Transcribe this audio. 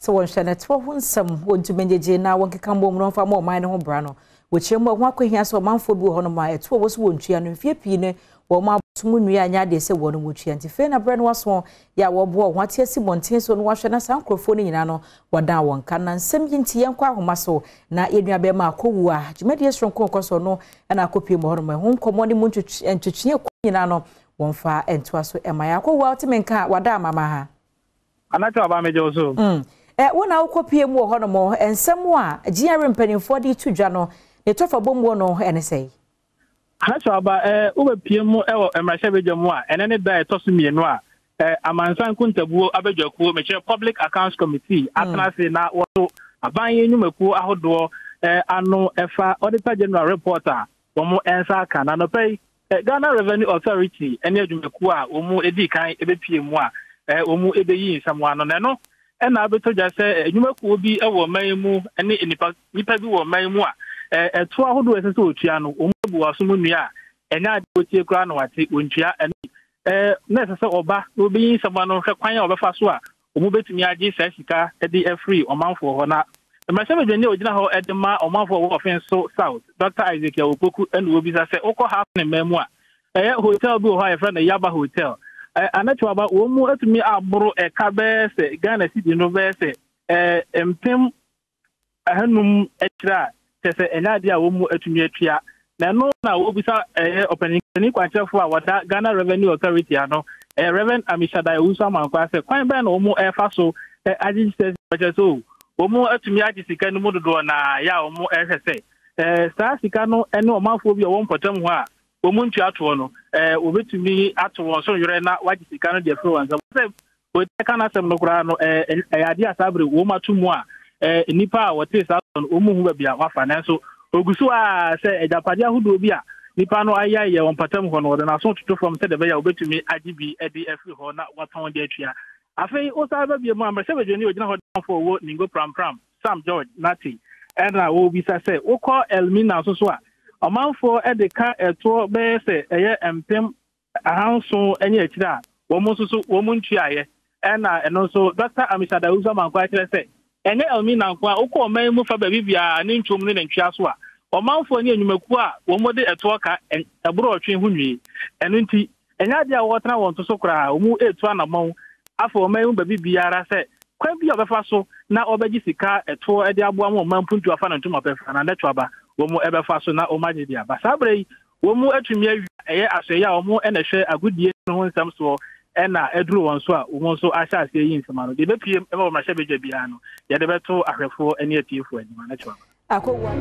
So one shall not some want to manage now one can come home from more minor home brano, which you more quick here so man for blue on my 2 was won't you and fear pine or my Munya they say one which and if a brand was one, ya war what yes, Montes on washing a sound crophone in ano, what down one can and some tea and quack muscle, na Edna Bema Kowa, Jumedias from Concos or no, and I copy more of my home commanding Munch and to cheer in ano, one far and twas and my uncle Walter Menka, Wadama Maha. I'm not about me, Joso. One hour copy more honour and somewhere, GRA penny 42 Jano, the top of Bombono, and say. Hacho aba ube piemu ewo emrashe jamwa enene da etosu mienu a amansan kuntabuo abejokuo meche Public Accounts Committee atanase na woto abanye nyumeku ahodo ano efa Auditor General Reporter womo ensa aka na no pay Ghana Revenue Authority ene adwumeku a womo edi kan ebepiemu a womo ebeyi nsamwa no ne no na abetoja se nyumeku obi ewo manmu ene nipa bi wo manmu a eto ahodo esese otua no omubu asomunua enya adotie kura no wate ontua na esese oba obi nsama no hwe kwan a obefa so a omu betumi age sa sika de free omanfo ho na mmasebedwani ogina ho edema omanfo wo ofen so south Dr. Isaac Opoku enu obi sa se okọ half ne memu a hotel bi ho a friend Yaba Hotel anacho aba omu etumi aboro ekabe se Ghana City no be se empem ahanum ekira tese enade a womu atumi atua na no na obisa opening kwanchefo a wada Ghana Revenue Authority ano Reverend Amishadai Usa Mankwa se kwan be na womu efa so agisi so womu atumi agisika no mudodo na ya womu ehwese saa sika no ene omanfo bi wo mpotam ho a womu ntua ato no obetumi ato won so yore na wagisika no de fro wanza se o kana sem no kura no ade asabre wo matumu a nipa wote sa omu hu bia wafa nanso ogusu a se ejapade ahudo bi a nipa no ayaye won patam ho no na so tutu from se de bia obetumi agibi edf ho na waton de atua afei o sa ba bia mu amrese bedwani ogina ho for wo ningo pram Sam George Nati na wo bi sa se ukọ Elmina so a omanfo edeka eto be se eye empem ahanso enye akira wo mu so wo mu ntuaye na eno so Dr. Amishada Uza Mankwa kire se enye Elmina kwa ukọ man mu fa ba bibia ne ntwom ne ntwa so a omanfo ne enyumaku a wo mo de eto ka eburo otwe hunwi eno nti enya de a wotena won to so kra wo mu etu anamon afọ man mu ba bibia se kwa bia obefa so na obeji sika eto ede aboa mo man puntu afa na ntuma pefa na netwa ba wo mu ebefa so na o maje dia ba sabre wo mu atumi awi eye aseye a wo mu enehwe agudie no nsam so na eduru won so a wo so ahya ase yi nsama no de be piem e ba ma hye beja bia no ye de beto ahwefo ene atiefo anima netwa akwa